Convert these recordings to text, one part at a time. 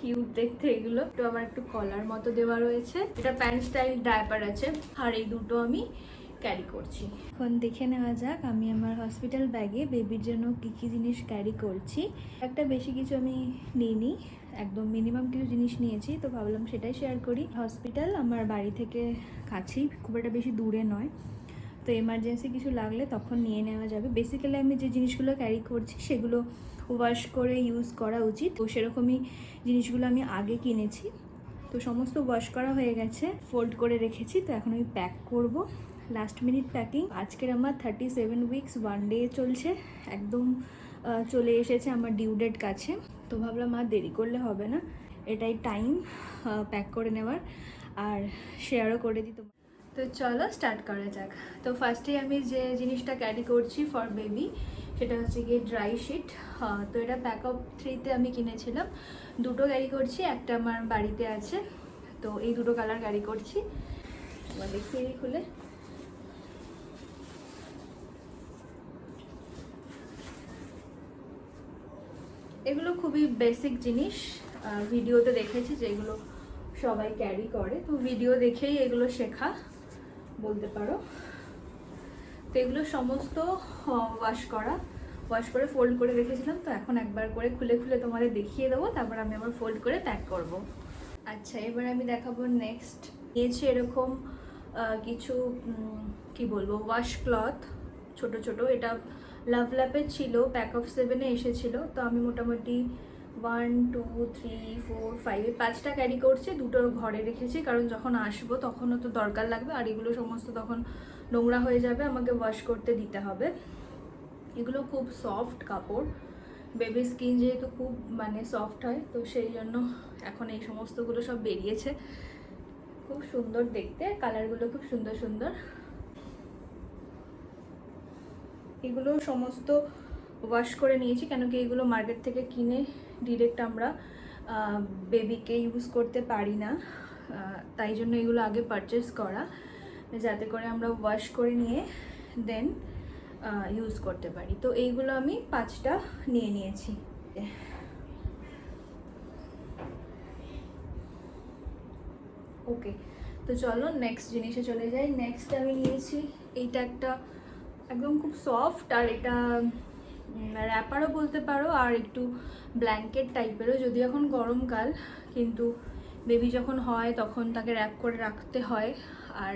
Cute দেখতে এগুলো। তো আবার একটু কলার মতো দেওয়া রয়েছে, এটা প্যান্ট স্টাইল ডায়াপার আছে। আর এই দুটো আমি ক্যারি করছি। এখন দেখে নেওয়া যাক আমি আমার হসপিটাল ব্যাগে বেবির জন্য কী কী জিনিস ক্যারি করছি। একটা বেশি কিছু আমি নিইনি, একদম মিনিমাম কিছু জিনিস নিয়েছি, তো ভাবলাম সেটাই শেয়ার করি। হসপিটাল আমার বাড়ি থেকে কাছেই, খুব একটা বেশি দূরে নয়, তো এমার্জেন্সি কিছু লাগলে তখন নিয়ে নেওয়া যাবে। বেসিক্যালি আমি যে জিনিসগুলো ক্যারি করছি সেগুলো ওয়াশ করে ইউজ করা উচিত, তো সেরকমই জিনিসগুলো আমি আগে কিনেছি। তো সমস্ত ওয়াশ করা হয়ে গেছে, ফোল্ড করে রেখেছি। তো এখন আমি প্যাক করব, লাস্ট মিনিট প্যাকিং। আজকের আমার 37 উইকস 1 ডে চলছে, একদম চলে এসেছে আমার ডিউ ডেট কাছে। তো ভাবলাম আর দেরি করলে হবে না, এটাই টাইম প্যাক করে নেওয়ার আর শেয়ারও করে দিই তোমার। তো চলো স্টার্ট করা যাক। তো ফার্স্টে আমি যে জিনিসটা ক্যারি করছি ফর বেবি সেটা হচ্ছে গিয়ে ড্রাই শিট। তো এটা প্যাকআপ 3-তে আমি কিনেছিলাম, দুটো ক্যারি করছি, একটা আমার বাড়িতে আছে। তো এই দুটো কালার ক্যারি করছি, এবার দেখিয়ে দিই খুলে। এগুলো খুবই বেসিক জিনিস, ভিডিওতে দেখেছি যেগুলো সবাই ক্যারি করে, তো ভিডিও দেখেই এগুলো শেখা বলতে পারো। তো এগুলো সমস্ত ওয়াশ করে ফোল্ড করে রেখেছিলাম। তো এখন একবার করে খুলে খুলে তোমাদের দেখিয়ে দেবো, তারপর আমি আবার ফোল্ড করে প্যাক করব। আচ্ছা, এবার আমি দেখাবো নেক্সট নিয়েছি এরকম কিছু কি বলবো ওয়াশ ক্লথ ছোট ছোট। এটা লাভ ল্যাপের ছিল, প্যাক অফ 7-এ এসেছিলো। তো আমি মোটামুটি 1 2 3 4 5 5টা ক্যারি করছি, দুটো ঘরে রেখেছি, কারণ যখন আসবো তখনও তো দরকার লাগবে, আর এগুলো সমস্ত তখন নোংরা হয়ে যাবে, আমাকে ওয়াশ করতে দিতে হবে। এগুলো খুব সফট কাপড়, বেবি স্কিন যেহেতু খুব মানে সফট হয়, তো সেই জন্য এখন এই সমস্তগুলো সব বেরিয়েছে। খুব সুন্দর দেখতে, কালারগুলো খুব সুন্দর সুন্দর। এগুলো সমস্ত ওয়াশ করে নিয়েছি, কেন কি এগুলো মার্কেট থেকে কিনে ডিরেক্ট আমরা বেবিকে ইউজ করতে পারি না, তাই জন্য এগুলো আগে পারচেস করা, যাতে করে আমরা ওয়াশ করে নিয়ে দেন ইউজ করতে পারি। তো এইগুলো আমি 5টা নিয়ে নিয়েছি। ওকে, তো চলো নেক্সট জিনিসে চলে যাই। নেক্সট আমি নিয়েছি এইটা, একটা একদম খুব সফট, আর এটা র্যাপারও বলতে পারো আর একটু ব্ল্যাঙ্কেট টাইপেরও, যদিও এখন গরমকাল, কিন্তু বেবি যখন হয় তখন তাকে র্যাপ করে রাখতে হয়, আর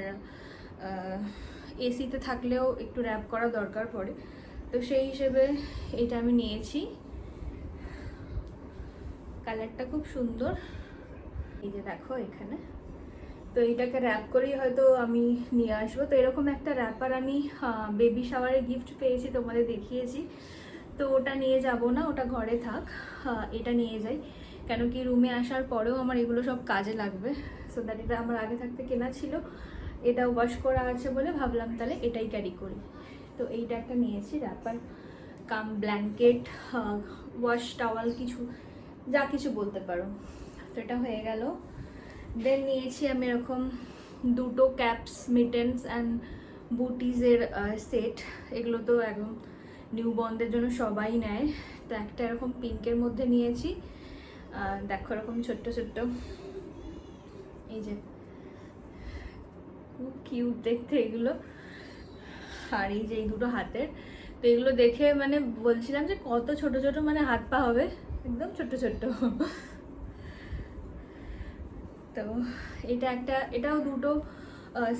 এসিতে থাকলেও একটু র্যাপ করা দরকার পড়ে, তো সেই হিসেবে এটা আমি নিয়েছি। কালারটা খুব সুন্দর, এই যে দেখো এখানে। তো এইটাকে র্যাপ করেই হয়তো আমি নিয়ে আসবো। তো এরকম একটা র্যাপার আমি বেবি শাওয়ারে গিফট পেয়েছি, তোমাদের দেখিয়েছি। তো ওটা নিয়ে যাব না, ওটা ঘরে থাক, এটা নিয়ে যাই, কেন কি রুমে আসার পরেও আমার এগুলো সব কাজে লাগবে। সো দ্যাট এটা আমার আগে থাকতে কেনা ছিল, এটা ওয়াশ করা আছে বলে ভাবলাম তাহলে এটাই ক্যারি করি। তো এইটা একটা নিয়েছি, র্যাপার কাম ব্ল্যাঙ্কেট, ওয়াশ টাওয়াল, কিছু যা কিছু বলতে পারো। তো এটা হয়ে গেল। দেন নিয়েছি আমি এরকম দুটো ক্যাপস, মিটেন্স অ্যান্ড বুটিজের সেট। এগুলো তো একদম নিউ বর্নদের জন্য সবাই নেয়। তো একটা এরকম পিঙ্কের মধ্যে নিয়েছি, দেখো এরকম ছোট্ট ছোট্ট, এই যে খুব কিউট দেখতে এগুলো। আর এই যে এই দুটো হাতের, তো এগুলো দেখে মানে বলছিলাম যে কত ছোট ছোট, মানে হাত পা হবে, একদম ছোট্ট ছোট্ট। তো এটা একটা, এটাও দুটো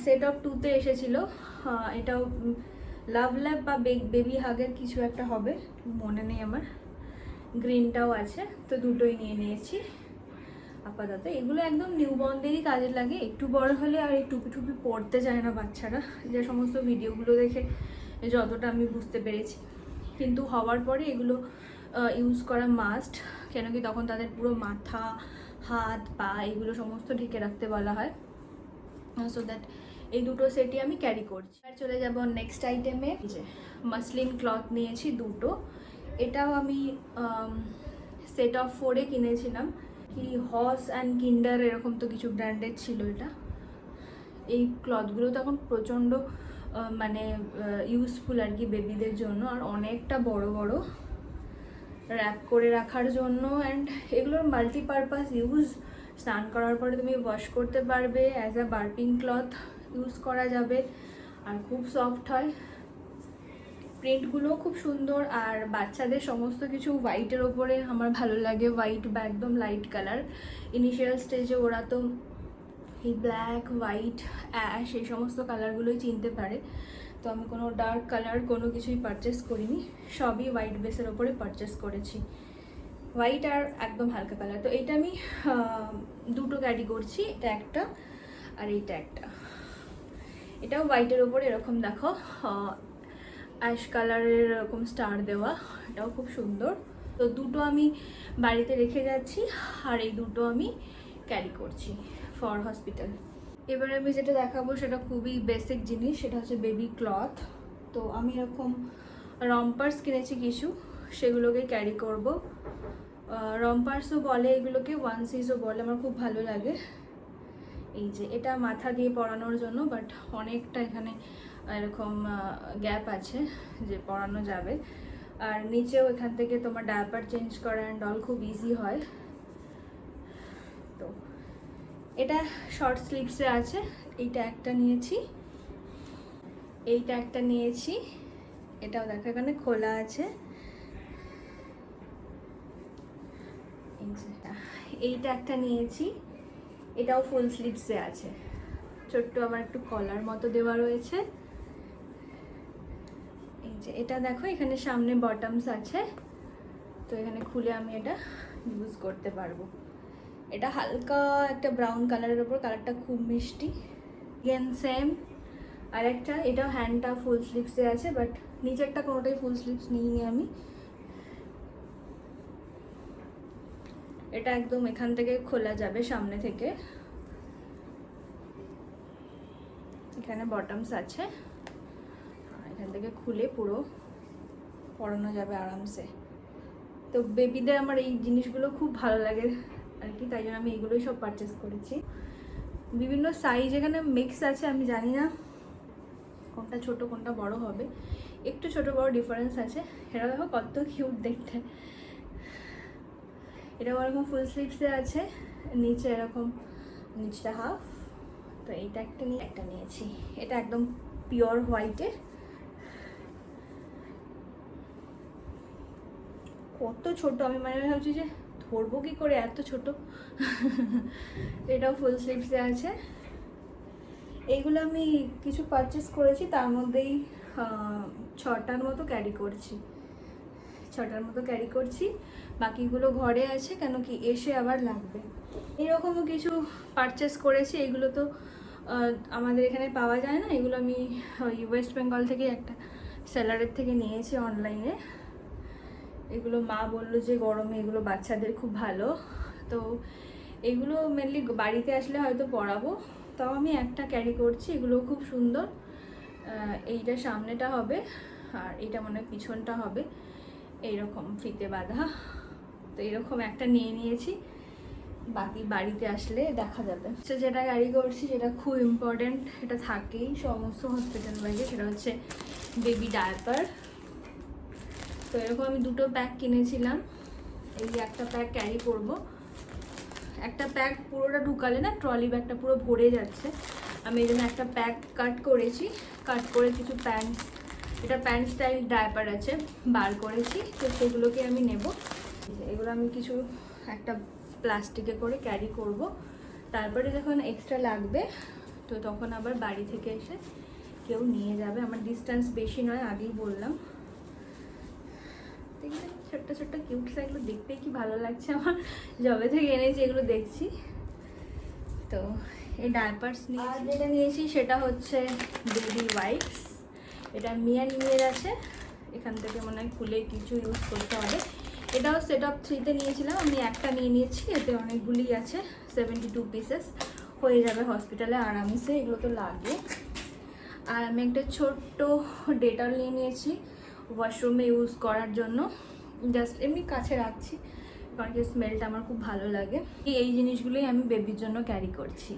সেট অফ 2-তে এসেছিলো। এটাও লাভ ল্যাব বা বেবি হাগের কিছু একটা হবে, মনে নেই আমার। গ্রিনটাও আছে, তো দুটোই নিয়ে নিয়েছি আপাতত। এগুলো একদম নিউবর্নদেরই কাজে লাগে, একটু বড় হলে আর এই টুপি টুপি পরতে চায় না বাচ্চারা, যে সমস্ত ভিডিওগুলো দেখে যতটা আমি বুঝতে পেরেছি। কিন্তু হওয়ার পরে এগুলো ইউজ করা মাস্ট, কেন কি তখন তাদের পুরো মাথা, হাত, পা এগুলো সমস্ত ঢেকে রাখতে বলা হয়। সো দ্যাট এই দুটো সেটই আমি ক্যারি করছি। আর চলে যাব নেক্সট আইটেমে, যে মাসলিন ক্লথ নিয়েছি দুটো। এটাও আমি সেট অফ 4-এ কিনেছিলাম, কি হস অ্যান্ড কিন্ডার এরকম তো কিছু ব্র্যান্ডের ছিল এটা। এই ক্লথগুলো তো এখন প্রচণ্ড মানে ইউজফুল আর কি বেবিদের জন্য, আর অনেকটা বড় বড়। র্যাপ করে রাখার জন্য। অ্যান্ড এগুলোর মাল্টিপারপাস ইউজ, স্নান করার পরে তুমি ওয়াশ করতে পারবে, as a burping cloth use করা যাবে, আর খুব সফট হয়। প্রিন্টগুলো খুব সুন্দর। আর বাচ্চাদের সমস্ত কিছু হোয়াইটের ওপরে আমার ভালো লাগে, হোয়াইট বা একদম লাইট কালার। ইনিশিয়াল স্টেজে ওরা তো এই ব্ল্যাক, হোয়াইট, অ্যাশ এই সমস্ত কালারগুলোই চিনতে পারে। তো আমি কোনো ডার্ক কালার কোনো কিছুই পারচেস করিনি, সবই হোয়াইট বেসের ওপরে পারচেস করেছি, হোয়াইট আর একদম হালকা কালার। তো এইটা আমি দুটো ক্যারি করছি, এটা একটা আর এইটা একটা। এটাও হোয়াইটের ওপরে এরকম দেখো অ্যাশ কালারের এরকম স্টার দেওয়া, এটাও খুব সুন্দর। তো দুটো আমি বাড়িতে রেখে যাচ্ছি, আর এই দুটো আমি ক্যারি করছি ফর হসপিটাল। এবারে আমি যেটা দেখাবো সেটা খুবই বেসিক জিনিস, সেটা হচ্ছে বেবি ক্লথ। তো আমি এরকম রম্পার্স কিনেছি কিছু, সেগুলোকে ক্যারি করব। রম্পার্সও বলে এগুলোকে, ওয়ান সিজও বলে, আমার খুব ভালো লাগে। এই যে এটা মাথা দিয়ে পরানোর জন্য, বাট অনেকটা এখানে এরকম গ্যাপ আছে যে পরানো যাবে। আর নিচেও এখান থেকে তোমার ডায়াপার চেঞ্জ করা অ্যান্ড অল খুব ইজি হয়। তো এটা শর্ট স্লিভসে আছে, এইটা একটা নিয়েছি, এইটা একটা নিয়েছি, এটাও দেখো এখানে খোলা আছে। এইটা একটা নিয়েছি, এটাও ফুল স্লিভসে আছে, ছোট্ট আবার একটু কলার মতো দেওয়া রয়েছে। এই যে এটা দেখো এখানে সামনে বটমস আছে, তো এখানে খুলে আমি এটা ইউজ করতে পারবো। এটা হালকা একটা ব্রাউন কালারের ওপর, কালারটা খুব মিষ্টি। গেন সেম আর একটা, এটাও হ্যান্ডটা ফুল স্লিভসে আছে, বাট নিচেরটা কোনোটাই ফুল স্লিভস নিইনি আমি। এটা একদম এখান থেকে খোলা যাবে সামনে থেকে, এখানে বটমস আছে, এখান থেকে খুলে পুরো পরানো যাবে আরামসে। তো বেবিদের আমার এই জিনিসগুলো খুব ভালো লাগে আর কি, তাই জন্য আমি এগুলোই সব পারচেস করেছি। বিভিন্ন সাইজ এখানে মিক্স আছে, আমি জানি না কোনটা ছোট কোনটা বড় হবে, একটু ছোট বড় ডিফারেন্স আছে। এটা দেখো কত কিউট দেখতে, এটা ওরকম ফুল স্লিভসে আছে, নিচে এরকম নিচটা হাফ। তো এইটা একটা নিয়েছি, এটা একদম পিওর হোয়াইটে, কত ছোট, আমি মানে ভাবছি যে ধরবো কি করে এত ছোট। এটাও ফুল স্লিভসে আছে। এইগুলো আমি কিছু পারচেস করেছি, তার মধ্যেই 6টার মতো ক্যারি করছি, বাকিগুলো ঘরে আছে, কেন কি এসে আবার লাগবে। এরকমও কিছু পারচেস করেছি, এগুলো তো আমাদের এখানে পাওয়া যায় না, এগুলো আমি ওয়েস্ট বেঙ্গল থেকে একটা সেলারের থেকে নিয়েছি অনলাইনে। এগুলো মা বললো যে গরমে এগুলো বাচ্চাদের খুব ভালো, তো এগুলো মেনলি বাড়িতে আসলে হয়তো পরাবো, তাও আমি একটা ক্যারি করছি। এগুলো খুব সুন্দর, এইটা সামনেটা হবে আর এইটা মানে পিছনটা হবে এইরকম ফিতে বাঁধা। তো এরকম একটা নিয়ে নিয়েছি, বাকি বাড়িতে আসলে দেখা যাবে। যেটা ক্যারি করছি সেটা খুব ইম্পর্টেন্ট, এটা থাকেই সমস্ত হসপিটাল ব্যাগে, সেটা হচ্ছে বেবি ডায়াপার। তো এরকম আমি দুটো প্যাক কিনেছিলাম, এই একটা প্যাক ক্যারি করব। একটা প্যাক পুরোটা ঢুকালে না ট্রলি ব্যাগটা পুরো ভরে যাচ্ছে, আমি এই জন্য একটা প্যাক কাট করেছি, কাট করে কিছু প্যান্টস, এটা প্যান্ট স্টাইল ডায়াপার আছে বার করেছি, তো সেগুলোকে আমি নেব। এগুলো আমি কিছু একটা প্লাস্টিকে করে ক্যারি করব, তারপরে যখন এক্সট্রা লাগবে তো তখন আবার বাড়ি থেকে এসে কেউ নিয়ে যাবে। আমার ডিস্টেন্স বেশি নয়, আগেই বললাম। দেখবেন ছোট্ট ছোট্ট কিউট, এগুলো দেখতে কি ভালো লাগছে আমার, যবে থেকে এনেছি এগুলো দেখছি। তো এই ডায়াপার্স নিয়ে, আর যেটা নিয়েছি সেটা হচ্ছে বেবি ওয়াইপস। এটা মিয়ের আছে, এখান থেকে মনে হয় খুলে কিছু ইউজ করতে হবে। এটাও সেট আপ 3-তে নিয়েছিলাম, আমি একটা নিয়ে নিয়েছি, এতে অনেকগুলি আছে, 72 পিসেস হয়ে যাবে হসপিটালে আরামসে, এগুলো তো লাগে। আর আমি একটা ছোট্ট ডেটল নিয়ে নিয়েছি ওয়াশরুমে ইউজ করার জন্য, জাস্ট এমনি কাছে রাখছি কারণ কি স্মেলটা আমার খুব ভালো লাগে। এই জিনিসগুলোই আমি বেবির জন্য ক্যারি করছি।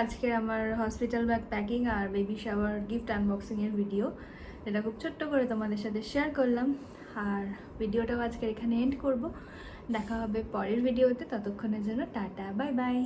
আজকের আমার হসপিটাল ব্যাগ প্যাকিং আর বেবি শাওয়ার গিফট আনবক্সিংয়ের ভিডিও, যেটা খুব ছোট্ট করে তোমাদের সাথে শেয়ার করলাম। আর ভিডিওটাও আজকের এখানে এন্ড করব। দেখা হবে পরের ভিডিওতে, ততক্ষণের জন্য টাটা, বাই বাই।